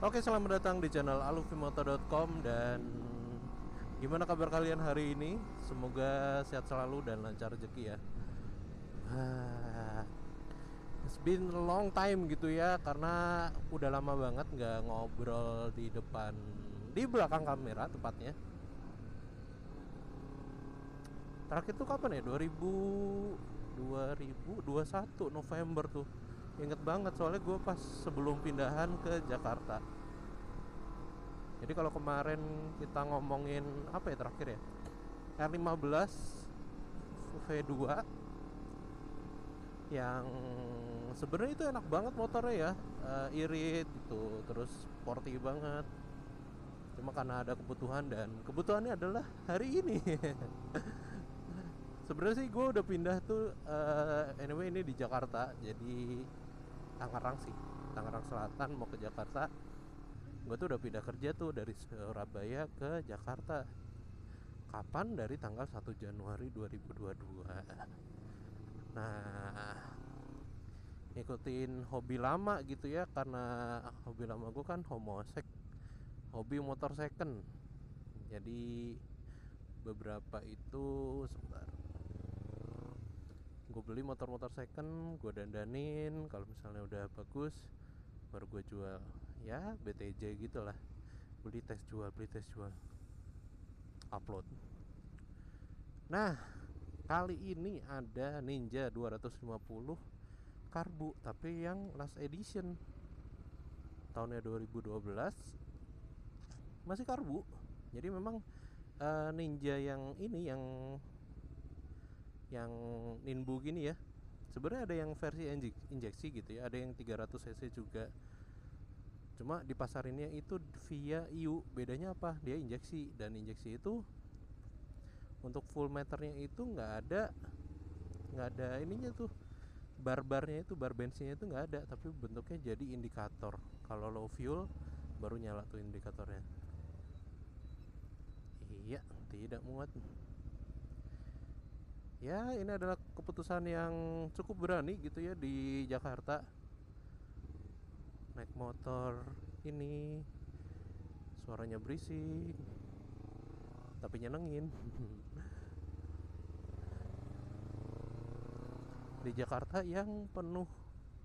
Oke, selamat datang di channel alufimoto.com. Dan gimana kabar kalian hari ini? Semoga sehat selalu dan lancar rezeki ya. It's been a long time gitu ya, karena udah lama banget nggak ngobrol di belakang kamera tepatnya. Terakhir tuh kapan ya? 2021 November tuh. Ingat banget soalnya gue pas sebelum pindahan ke Jakarta. Jadi kalau kemarin kita ngomongin apa ya terakhir ya? R15 V2 yang sebenarnya itu enak banget motornya ya. Irit gitu, terus sporty banget. Cuma karena ada kebutuhan, dan kebutuhannya adalah hari ini. Sebenarnya sih gue udah pindah tuh, anyway ini di Jakarta. Jadi Tangerang sih, Tangerang Selatan mau ke Jakarta. Gue tuh udah pindah kerja tuh dari Surabaya ke Jakarta. Kapan? Dari tanggal 1 Januari 2022. Nah, ngikutin hobi lama gitu ya, karena hobi lama gue kan homosek, hobi motor second. Jadi beberapa itu sebentar, gue beli motor-motor second, gue dandanin, kalau misalnya udah bagus baru gue jual. Ya BTJ gitulah, beli tes jual, beli tes jual, upload. Nah, kali ini ada Ninja 250 karbu, tapi yang last edition tahunnya 2012, masih karbu. Jadi memang Ninja yang ini, yang Ninbu gini ya, sebenarnya ada yang versi injeksi gitu ya, ada yang 300 cc juga. Cuma di pasarinnya itu via IU. Bedanya apa? Dia injeksi, dan injeksi itu untuk full meternya itu nggak ada ininya tuh, bar-barnya itu, bar bensinnya itu nggak ada, tapi bentuknya jadi indikator. Kalau low fuel baru nyala tuh indikatornya. Iya, tidak muat. Ya, ini adalah keputusan yang cukup berani gitu ya di Jakarta. Naik motor ini suaranya berisik tapi nyenengin. Di Jakarta yang penuh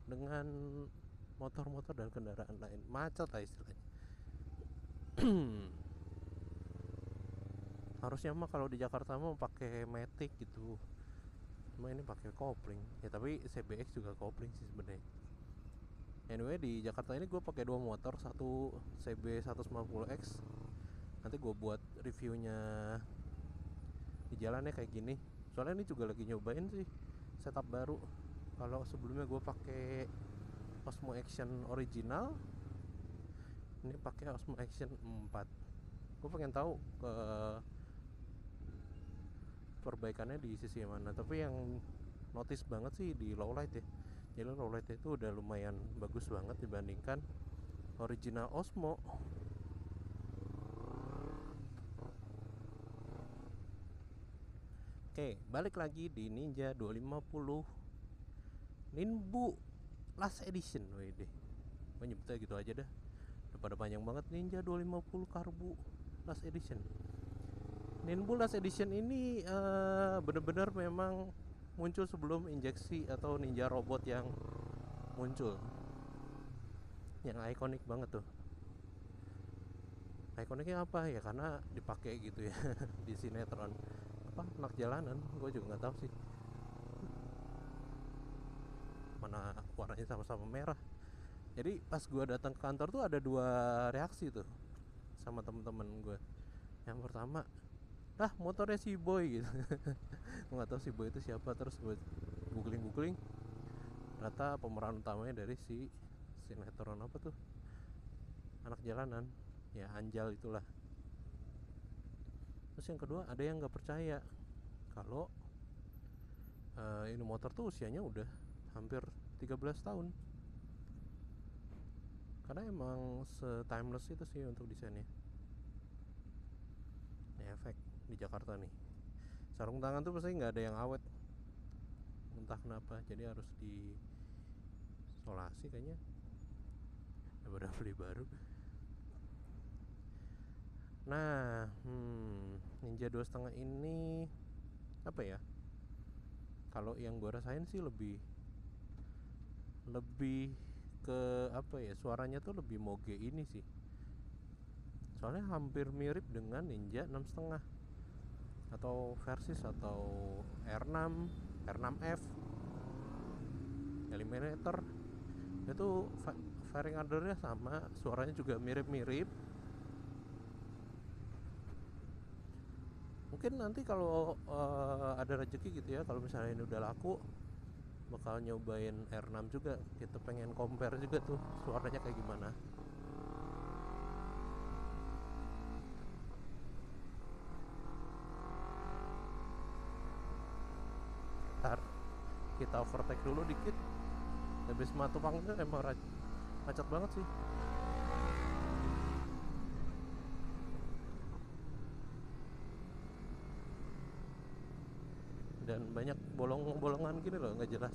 dengan motor-motor dan kendaraan lain, macet lah istilahnya. Harusnya mah kalau di Jakarta mau pakai matic gitu, cuma ini pakai kopling ya, tapi CBX juga kopling sih sebenarnya. Anyway, di Jakarta ini gue pakai dua motor, satu CB 150X. Nanti gue buat reviewnya di jalannya kayak gini. Soalnya ini juga lagi nyobain sih setup baru. Kalau sebelumnya gue pakai Osmo Action original, ini pakai Osmo Action 4. Gue pengen tahu ke perbaikannya di sisi mana. Tapi yang notice banget sih di lowlight ya. Jadi lowlight itu udah lumayan bagus banget dibandingkan original Osmo. Oke, balik lagi di Ninja 250 Ninbu Last Edition. Wede, gue nyebutnya gitu aja dah, daripada panjang banget. Ninja 250 karbu Last Edition. Ninbu Last Edition ini bener-bener memang muncul sebelum injeksi atau Ninja robot yang muncul, yang ikonik banget tuh. Ikoniknya apa ya? Karena dipakai gitu ya di sinetron apa, anak jalanan. Gue juga nggak tahu sih, mana warnanya sama-sama merah. Jadi pas gue datang ke kantor tuh ada dua reaksi tuh sama temen-temen gue. Yang pertama, motornya si Boy gitu. Gue nggak tahu si Boy itu siapa. Terus gue googling, ternyata pemeran utamanya dari si sinetron apa tuh, anak jalanan ya, Anjal itulah. Terus yang kedua, ada yang nggak percaya kalau ini motor tuh usianya udah hampir 13 tahun. Karena emang se-timeless itu sih untuk desainnya. Ini efek di Jakarta nih, sarung tangan tuh pasti nggak ada yang awet, entah kenapa. Jadi harus di isolasi kayaknya daripada beli baru. Nah, Ninja 2,5 ini apa ya? Kalau yang gue rasain sih lebih lebih ke apa ya? Suaranya tuh lebih moge ini sih. Soalnya hampir mirip dengan Ninja 6,5 atau Versys atau R6, R6F, Eliminator. Itu fairing ordernya sama, suaranya juga mirip-mirip. Mungkin nanti kalau ada rezeki gitu ya, kalau misalnya ini udah laku, bakal nyobain R6 juga. Kita pengen compare juga tuh suaranya kayak gimana. Ntar kita overtake dulu dikit. Habis Matupangnya emang macet banget sih. Dan banyak bolong-bolongan gini loh, nggak jelas.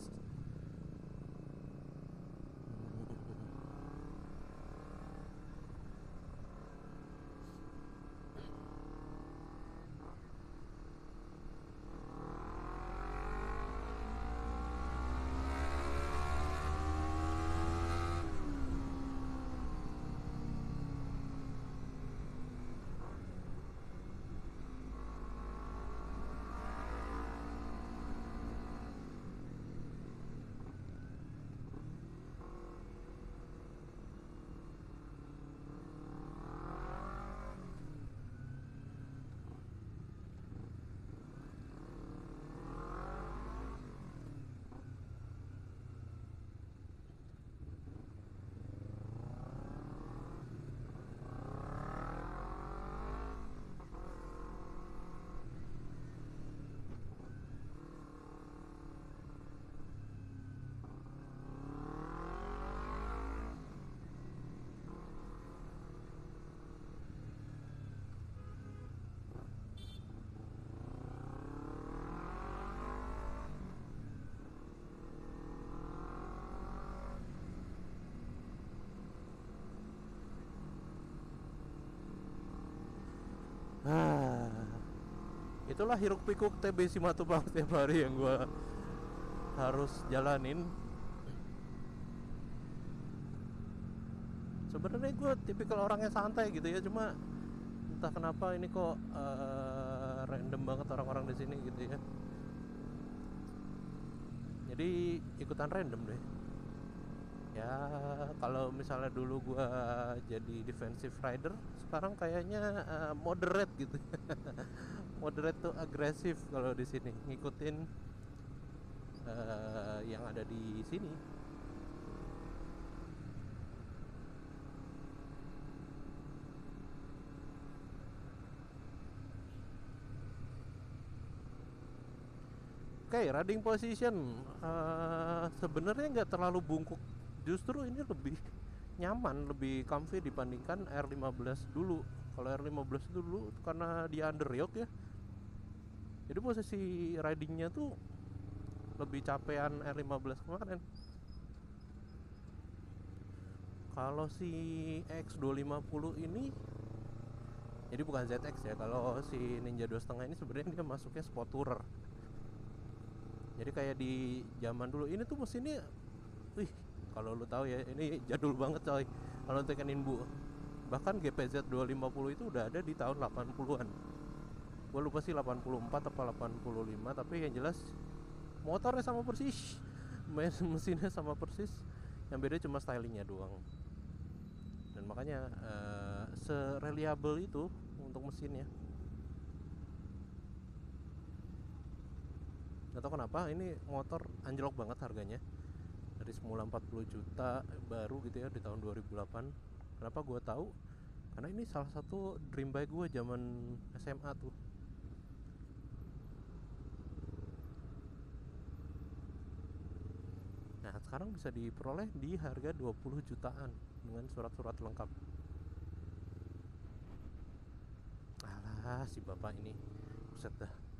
Itulah hiruk pikuk TB Simatupang tiap hari yang gue harus jalanin. Sebenarnya gue tipikal orang yang santai gitu ya, cuma entah kenapa ini kok random banget orang-orang di sini gitu ya. Jadi ikutan random deh. Ya kalau misalnya dulu gue jadi defensive rider, sekarang kayaknya moderate gitu. Moderate tuh agresif kalau di sini, ngikutin yang ada di sini. Oke, riding position sebenarnya nggak terlalu bungkuk. Justru ini lebih nyaman, lebih comfy dibandingkan R15 dulu. Kalau R15 dulu karena dia underyoke ya, jadi posisi ridingnya tuh lebih capean R15 kemarin. Kalau si X250 ini, jadi bukan ZX ya. Kalau si Ninja 2,5 ini sebenarnya dia masuknya sport tourer. Jadi kayak di zaman dulu ini tuh mesinnya, wih, kalau lu tahu ya, ini jadul banget coy. Kalau tekenin bu, bahkan GPZ 250 itu udah ada di tahun 80-an. Gue lupa sih 84 atau 85, tapi yang jelas motornya sama persis, mesinnya sama persis, yang beda cuma stylingnya doang. Dan makanya se-reliable itu untuk mesinnya. Gak tau kenapa ini motor anjlok banget harganya, dari semula 40 juta baru gitu ya di tahun 2008. Kenapa gue tahu? Karena ini salah satu dream bike gue zaman SMA tuh. Nah sekarang bisa diperoleh di harga 20 jutaan dengan surat-surat lengkap. Alah si bapak ini, buset dah.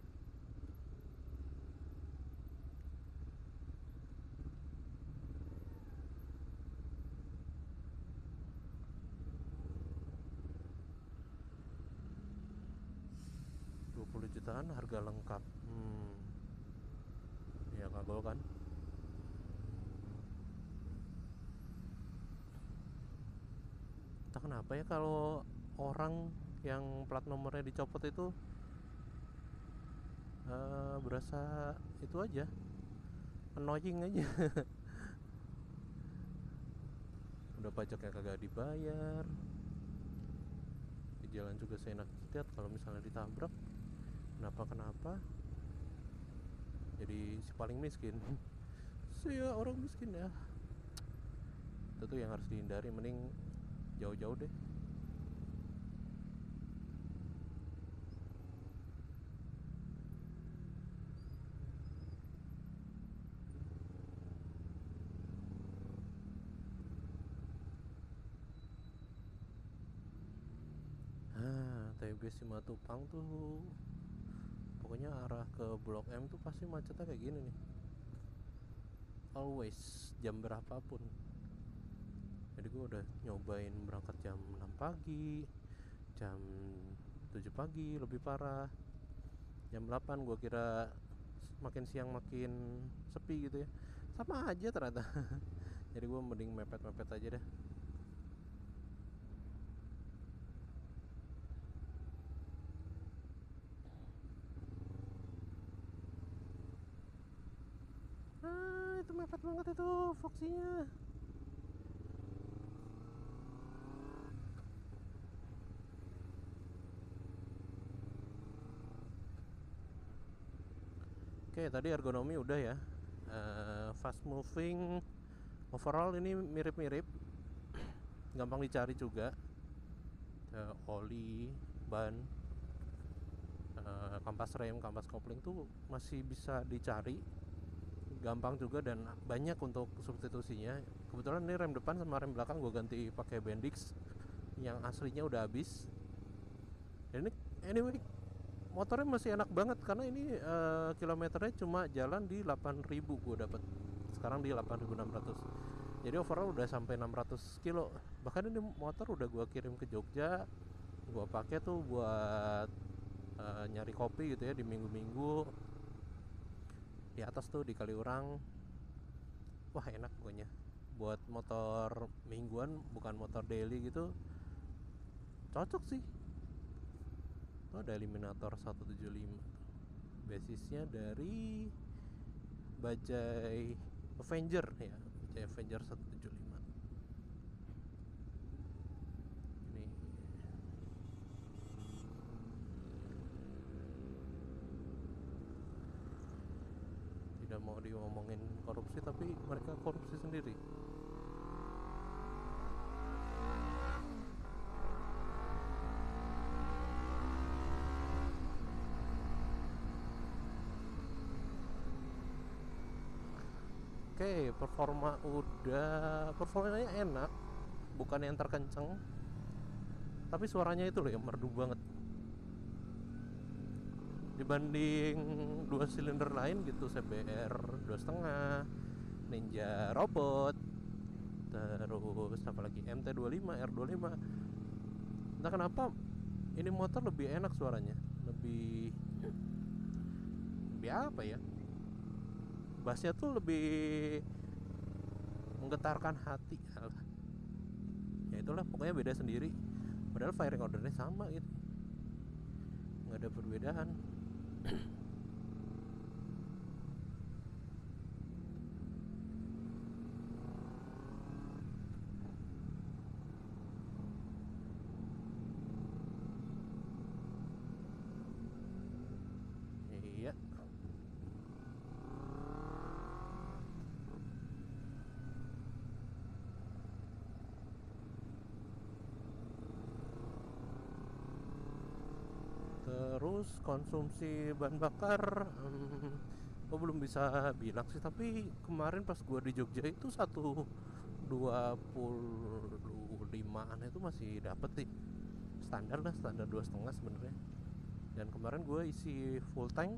jutaan harga lengkap. Ya kagol kan. Entah kenapa ya kalau orang yang plat nomornya dicopot itu berasa itu aja, annoying aja. Udah pajaknya kagak dibayar, di jalan juga seenak jidat, kalau misalnya ditabrak kenapa jadi si paling miskin. Saya orang miskin ya. Itu tuh yang harus dihindari, mending jauh-jauh deh. TB Simatupang tuh pokoknya arah ke Blok M tuh pasti macetnya kayak gini nih, always, jam berapapun. Jadi gue udah nyobain berangkat jam 6 pagi, jam 7 pagi lebih parah, jam 8 gue kira makin siang makin sepi gitu ya, sama aja ternyata. Jadi gue mending mepet-mepet aja deh. Itu mepet banget itu Foxy-nya. Oke, tadi ergonomi udah ya. Fast moving, overall ini mirip-mirip, gampang dicari juga. Oli, ban, kampas rem, kampas kopling tuh masih bisa dicari, gampang juga dan banyak untuk substitusinya. Kebetulan ini rem depan sama rem belakang gue ganti pakai Bendix yang aslinya udah habis. Dan ini anyway motornya masih enak banget karena ini kilometernya cuma jalan di 8.000 gue dapet. Sekarang di 8.600. Jadi overall udah sampai 600 kilo. Bahkan ini motor udah gue kirim ke Jogja. Gue pakai tuh buat nyari kopi gitu ya di minggu-minggu. Di atas tuh di Kaliurang. Wah enak pokoknya. Buat motor mingguan bukan motor daily gitu. Cocok sih. Oh, ada eliminator 175. Basisnya dari Bajaj Avenger ya, Bajaj Avenger 175. Ini tidak mau diomongin korupsi tapi mereka korupsi sendiri. Oke, performanya enak, bukan yang terkenceng, tapi suaranya itu loh yang merdu banget dibanding dua silinder lain gitu, CBR 2,5, Ninja Robot, terus apalagi MT25, R25. Entah kenapa ini motor lebih enak suaranya, lebih apa ya, bassnya tuh lebih menggetarkan hati. Ya itulah pokoknya beda sendiri, padahal firing ordernya sama gitu, nggak ada perbedaan. Iya, terus konsumsi bahan bakar, gue belum bisa bilang sih, tapi kemarin pas gue di Jogja itu 125an itu masih dapet sih, standar lah, standar 2,5 sebenarnya. Dan kemarin gue isi full tank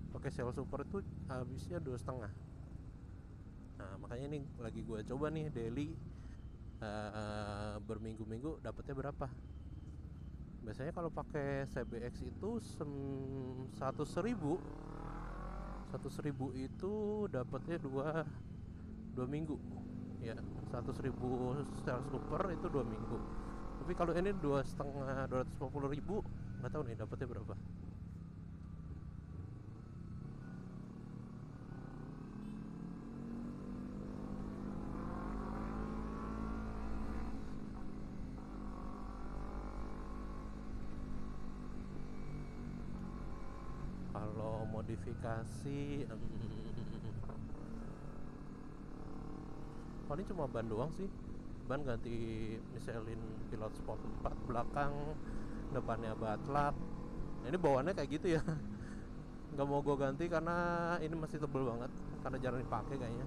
pakai Shell Super itu habisnya 2,5. Nah makanya ini lagi gue coba nih daily, berminggu-minggu dapetnya berapa. Biasanya kalau pakai CBX itu 100.000 itu dapatnya dua minggu ya. 100.000 secara super itu 2 minggu, tapi kalau ini 250.000 nggak tahu nih dapatnya berapa. Kalau modifikasi paling cuma ban doang sih. Ban ganti Michelin Pilot Sport 4 belakang, depannya batlat. Nah, ini bawaannya kayak gitu ya. Nggak mau gue ganti karena ini masih tebel banget, karena jarang dipakai kayaknya.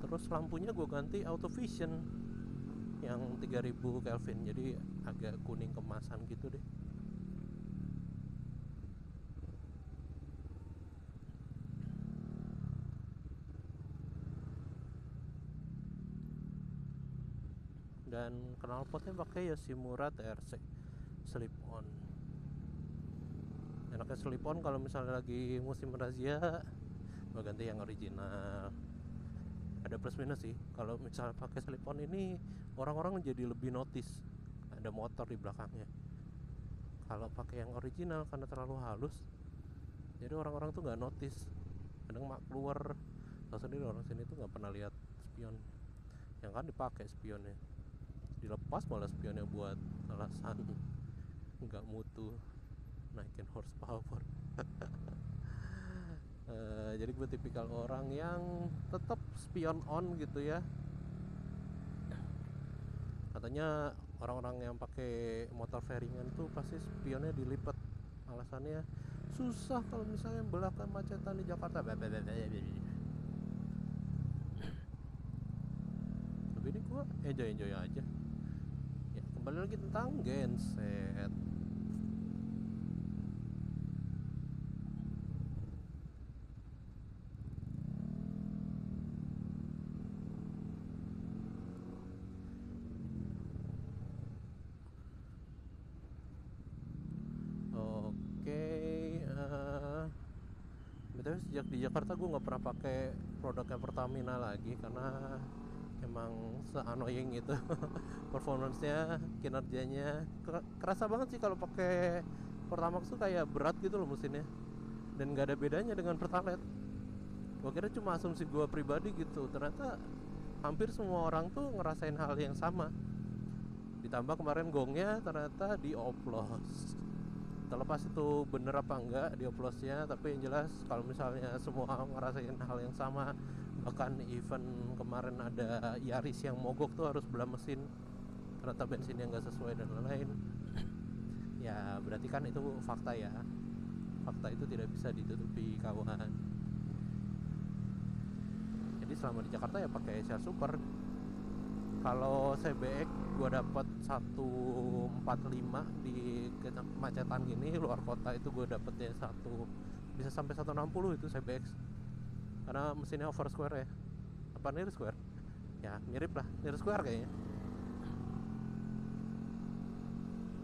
Terus lampunya gue ganti auto vision yang 3000 Kelvin, jadi agak kuning kemasan gitu deh. Dan knalpotnya pakai Yoshimura TRC slip on. Enaknya slip on kalau misalnya lagi musim razia gue ganti yang original. Ada plus minus sih, kalau misalnya pakai slip on ini orang-orang jadi lebih notice ada motor di belakangnya. Kalau pakai yang original karena terlalu halus, jadi orang-orang tuh nggak notice. Kadang mak keluar, tahu sendiri orang sini tuh nggak pernah lihat spion, yang kan dipakai spionnya, dilepas malah spionnya buat alasan nggak mutu, naikin horsepower. Jadi gue tipikal orang yang tetap spion on gitu ya. Katanya orang-orang yang pakai motor fairingan tuh pasti spionnya dilipat, alasannya susah kalau misalnya belakang macetan di Jakarta. Tapi ini gue enjoy aja ya. Kembali lagi tentang genset. Oke, betul. Sejak di Jakarta gue nggak pernah pakai produknya Pertamina lagi karena emang se-annoying itu. Performance-nya, kinerjanya kerasa banget sih kalau pakai Pertamax tuh kayak berat gitu loh mesinnya, dan nggak ada bedanya dengan Pertalite. Gue kira cuma asumsi gue pribadi gitu, ternyata hampir semua orang tuh ngerasain hal yang sama. Ditambah kemarin gongnya ternyata dioplos. Terlepas itu bener apa enggak dioplosnya, tapi yang jelas kalau misalnya semua ngerasain hal yang sama, bahkan event kemarin ada Yaris yang mogok tuh harus belah mesin ternyata bensinnya nggak sesuai dan lain-lain, ya berarti kan itu fakta ya. Fakta itu tidak bisa ditutupi kawan. Jadi selama di Jakarta ya pakai share super. Kalau CBX gue dapat 145 di kemacetan gini luar kota, itu gue dapetnya bisa sampai 160 itu CBX, karena mesinnya over square ya. Apa near square ya, mirip lah near square kayaknya.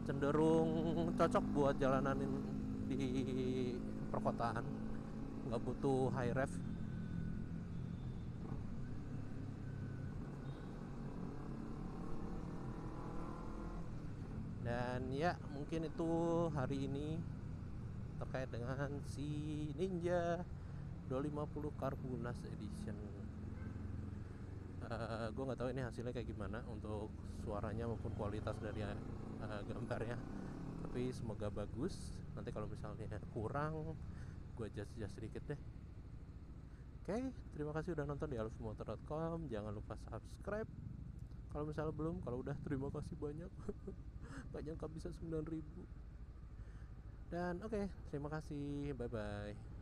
Cenderung cocok buat jalanan di perkotaan, nggak butuh high rev. Dan ya mungkin itu hari ini terkait dengan si Ninja 250 Carbunas Edition. Gue nggak tahu ini hasilnya kayak gimana untuk suaranya maupun kualitas dari gambarnya, tapi semoga bagus. Nanti kalau misalnya kurang gue adjust sedikit deh. Oke, terima kasih udah nonton di alfimotor.com. Jangan lupa subscribe kalau misalnya belum. Kalau udah, terima kasih banyak. Gak nyangka bisa 9.000. Dan oke, terima kasih, bye bye.